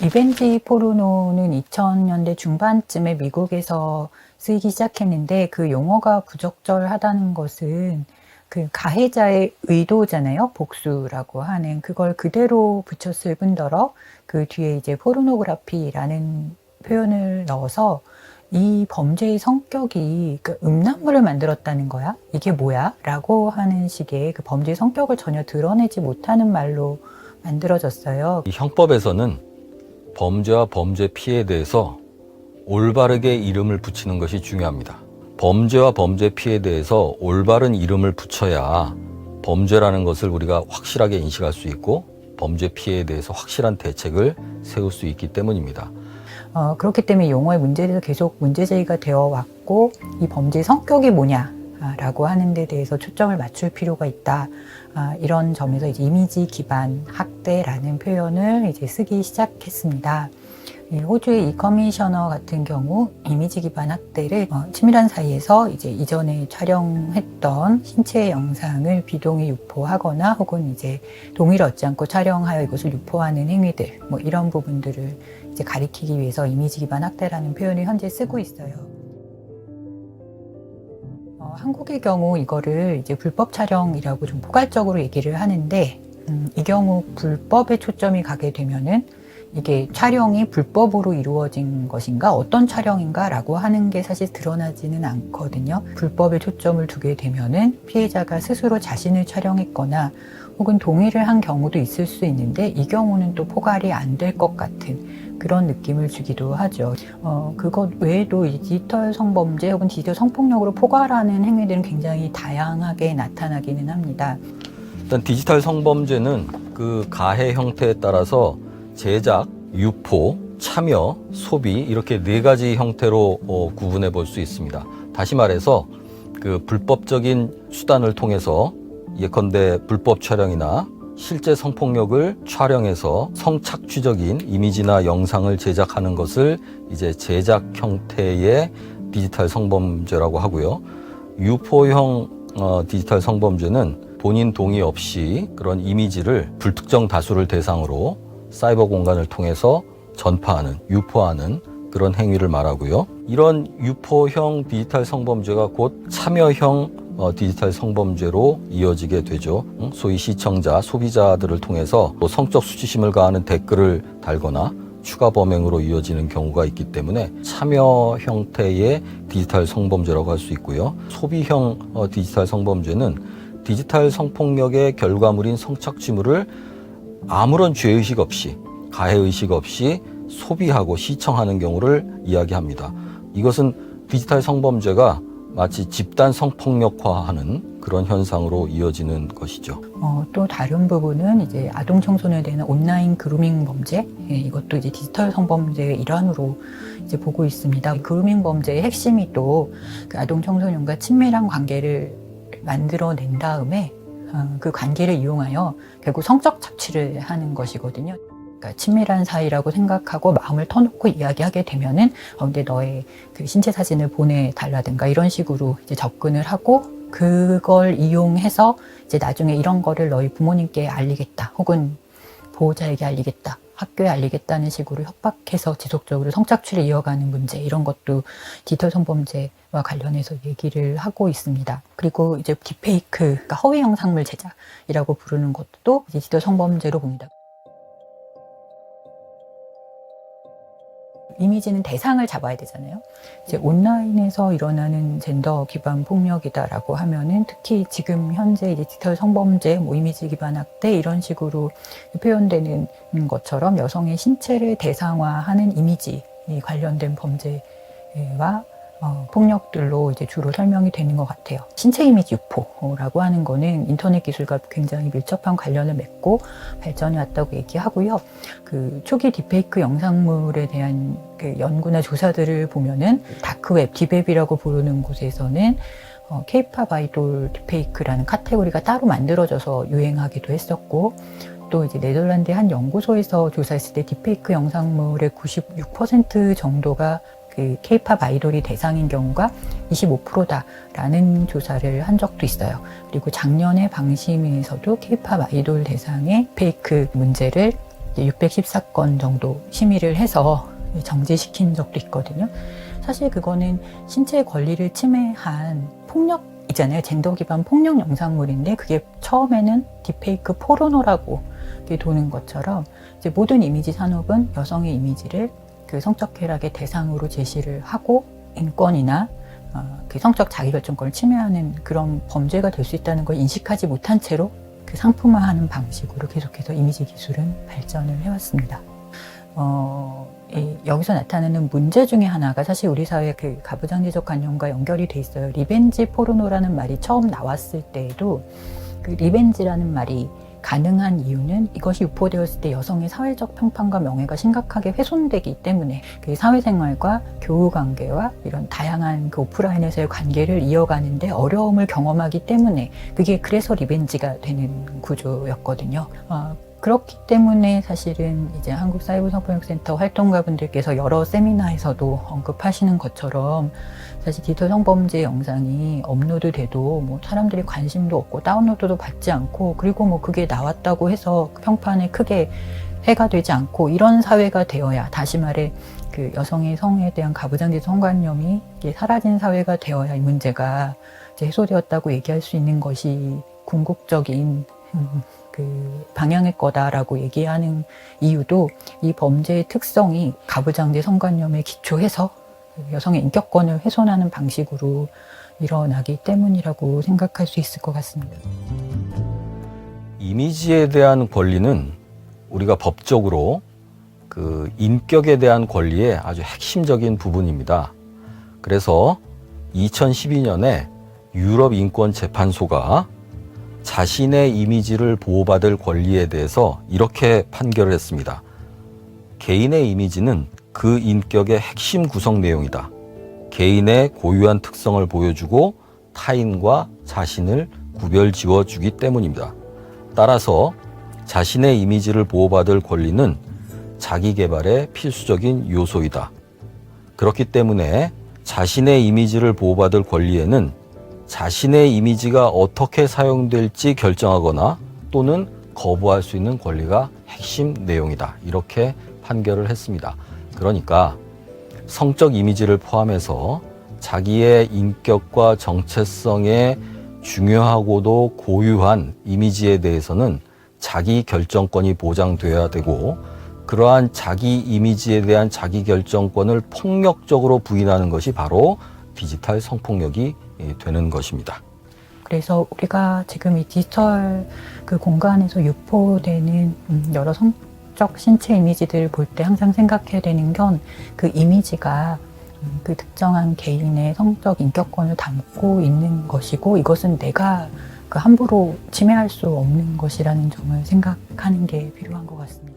리벤지 포르노는 2000년대 중반쯤에 미국에서 쓰이기 시작했는데 그 용어가 부적절하다는 것은 그 가해자의 의도잖아요. 복수라고 하는 그걸 그대로 붙였을 뿐더러 그 뒤에 이제 포르노그래피라는 표현을 넣어서 이 범죄의 성격이 그 음란물을 만들었다는 거야? 이게 뭐야? 라고 하는 식의 그 범죄의 성격을 전혀 드러내지 못하는 말로 만들어졌어요. 이 형법에서는 범죄와 범죄 피해에 대해서 올바르게 이름을 붙이는 것이 중요합니다. 범죄와 범죄 피해에 대해서 올바른 이름을 붙여야 범죄라는 것을 우리가 확실하게 인식할 수 있고 범죄 피해에 대해서 확실한 대책을 세울 수 있기 때문입니다. 그렇기 때문에 용어의 문제에 대해서 계속 문제제기가 되어 왔고 이 범죄의 성격이 뭐냐라고 하는 데 대해서 초점을 맞출 필요가 있다. 이런 점에서 이제 이미지 기반 학대라는 표현을 이제 쓰기 시작했습니다. 호주의 이 커미셔너 같은 경우 이미지 기반 학대를 치밀한 사이에서 이제 이전에 촬영했던 신체 영상을 비동의 유포하거나 혹은 이제 동의를 얻지 않고 촬영하여 이것을 유포하는 행위들 뭐 이런 부분들을 이제 가리키기 위해서 이미지 기반 학대라는 표현을 현재 쓰고 있어요. 한국의 경우 이거를 이제 불법 촬영이라고 좀 포괄적으로 얘기를 하는데 이 경우 불법에 초점이 가게 되면은 이게 촬영이 불법으로 이루어진 것인가 어떤 촬영인가 라고 하는 게 사실 드러나지는 않거든요. 불법에 초점을 두게 되면은 피해자가 스스로 자신을 촬영했거나 혹은 동의를 한 경우도 있을 수 있는데 이 경우는 또 포괄이 안 될 것 같은 그런 느낌을 주기도 하죠. 그것 외에도 이 디지털 성범죄 혹은 디지털 성폭력으로 포괄하는 행위들은 굉장히 다양하게 나타나기는 합니다. 일단 디지털 성범죄는 그 가해 형태에 따라서 제작, 유포, 참여, 소비 이렇게 네 가지 형태로 구분해 볼 수 있습니다. 다시 말해서 그 불법적인 수단을 통해서 예컨대 불법 촬영이나 실제 성폭력을 촬영해서 성착취적인 이미지나 영상을 제작하는 것을 이제 제작 형태의 디지털 성범죄라고 하고요. 유포형 디지털 성범죄는 본인 동의 없이 그런 이미지를 불특정 다수를 대상으로 사이버 공간을 통해서 전파하는, 유포하는 그런 행위를 말하고요. 이런 유포형 디지털 성범죄가 곧 참여형 디지털 성범죄로 이어지게 되죠. 소위 시청자, 소비자들을 통해서 성적 수치심을 가하는 댓글을 달거나 추가 범행으로 이어지는 경우가 있기 때문에 참여 형태의 디지털 성범죄라고 할 수 있고요. 소비형 디지털 성범죄는 디지털 성폭력의 결과물인 성착취물을 아무런 죄의식 없이, 가해의식 없이 소비하고 시청하는 경우를 이야기합니다. 이것은 디지털 성범죄가 마치 집단 성폭력화하는 그런 현상으로 이어지는 것이죠. 또 다른 부분은 이제 아동 청소년에 대한 온라인 그루밍 범죄, 이것도 이제 디지털 성범죄의 일환으로 이제 보고 있습니다. 그루밍 범죄의 핵심이 또 그 아동 청소년과 친밀한 관계를 만들어낸 다음에 그 관계를 이용하여 결국 성적 착취를 하는 것이거든요. 그러니까 친밀한 사이라고 생각하고 마음을 터놓고 이야기하게 되면은 근데 너의 그 신체 사진을 보내달라든가 이런 식으로 이제 접근을 하고 그걸 이용해서 이제 나중에 이런 거를 너희 부모님께 알리겠다 혹은 보호자에게 알리겠다 학교에 알리겠다는 식으로 협박해서 지속적으로 성착취를 이어가는 문제 이런 것도 디지털 성범죄와 관련해서 얘기를 하고 있습니다. 그리고 이제 딥페이크, 그러니까 허위 영상물 제작이라고 부르는 것도 디지털 성범죄로 봅니다. 이미지는 대상을 잡아야 되잖아요. 이제 온라인에서 일어나는 젠더 기반 폭력이다라고 하면은 특히 지금 현재 디지털 성범죄, 이미지 기반 학대 이런 식으로 표현되는 것처럼 여성의 신체를 대상화하는 이미지 관련된 범죄와 폭력들로 이제 주로 설명이 되는 것 같아요. 신체 이미지 유포라고 하는 거는 인터넷 기술과 굉장히 밀접한 관련을 맺고 발전해 왔다고 얘기하고요. 그 초기 딥페이크 영상물에 대한 그 연구나 조사들을 보면은 다크웹, 딥웹이라고 부르는 곳에서는 K-팝 아이돌 딥페이크라는 카테고리가 따로 만들어져서 유행하기도 했었고 또 이제 네덜란드의 한 연구소에서 조사했을 때 딥페이크 영상물의 96% 정도가 그 K-팝 아이돌이 대상인 경우가 25%다라는 조사를 한 적도 있어요. 그리고 작년에 방심위에서도 K-팝 아이돌 대상의 페이크 문제를 614건 정도 심의를 해서 정지시킨 적도 있거든요. 사실 그거는 신체의 권리를 침해한 폭력이잖아요. 젠더 기반 폭력 영상물인데 그게 처음에는 딥페이크 포르노라고 도는 것처럼 이제 모든 이미지 산업은 여성의 이미지를 그 성적 쾌락의 대상으로 제시를 하고 인권이나 그 성적 자기결정권을 침해하는 그런 범죄가 될 수 있다는 걸 인식하지 못한 채로 그 상품화하는 방식으로 계속해서 이미지 기술은 발전을 해왔습니다. 여기서 나타나는 문제 중에 하나가 사실 우리 사회의 그 가부장제적 관념과 연결이 돼 있어요. 리벤지 포르노라는 말이 처음 나왔을 때에도 그 리벤지라는 말이 가능한 이유는 이것이 유포되었을 때 여성의 사회적 평판과 명예가 심각하게 훼손되기 때문에 그 사회생활과 교우관계와 이런 다양한 그 오프라인에서의 관계를 이어가는데 어려움을 경험하기 때문에 그게 그래서 리벤지가 되는 구조였거든요. 그렇기 때문에 사실은 이제 한국사회부성폭력센터 활동가분들께서 여러 세미나에서도 언급하시는 것처럼 사실 디지털 성범죄 영상이 업로드돼도 뭐 사람들이 관심도 없고 다운로드도 받지 않고 그리고 뭐 그게 나왔다고 해서 평판에 크게 해가 되지 않고 이런 사회가 되어야, 다시 말해 그 여성의 성에 대한 가부장제 성관념이 사라진 사회가 되어야 이 문제가 이제 해소되었다고 얘기할 수 있는 것이 궁극적인 그 방향일 거다라고 얘기하는 이유도 이 범죄의 특성이 가부장제 성관념에 기초해서 여성의 인격권을 훼손하는 방식으로 일어나기 때문이라고 생각할 수 있을 것 같습니다. 이미지에 대한 권리는 우리가 법적으로 그 인격에 대한 권리의 아주 핵심적인 부분입니다. 그래서 2012년에 유럽인권재판소가 자신의 이미지를 보호받을 권리에 대해서 이렇게 판결을 했습니다. 개인의 이미지는 그 인격의 핵심 구성 내용이다. 개인의 고유한 특성을 보여주고 타인과 자신을 구별 지어주기 때문입니다. 따라서 자신의 이미지를 보호받을 권리는 자기 개발의 필수적인 요소이다. 그렇기 때문에 자신의 이미지를 보호받을 권리에는 자신의 이미지가 어떻게 사용될지 결정하거나 또는 거부할 수 있는 권리가 핵심 내용이다. 이렇게 판결을 했습니다. 그러니까 성적 이미지를 포함해서 자기의 인격과 정체성에 중요하고도 고유한 이미지에 대해서는 자기 결정권이 보장되어야 되고, 그러한 자기 이미지에 대한 자기 결정권을 폭력적으로 부인하는 것이 바로 디지털 성폭력이 되는 것입니다. 그래서 우리가 지금 이 디지털 그 공간에서 유포되는 여러 성적 신체 이미지들을 볼 때 항상 생각해야 되는 건 그 이미지가 그 특정한 개인의 성적 인격권을 담고 있는 것이고, 이것은 내가 그 함부로 침해할 수 없는 것이라는 점을 생각하는 게 필요한 것 같습니다.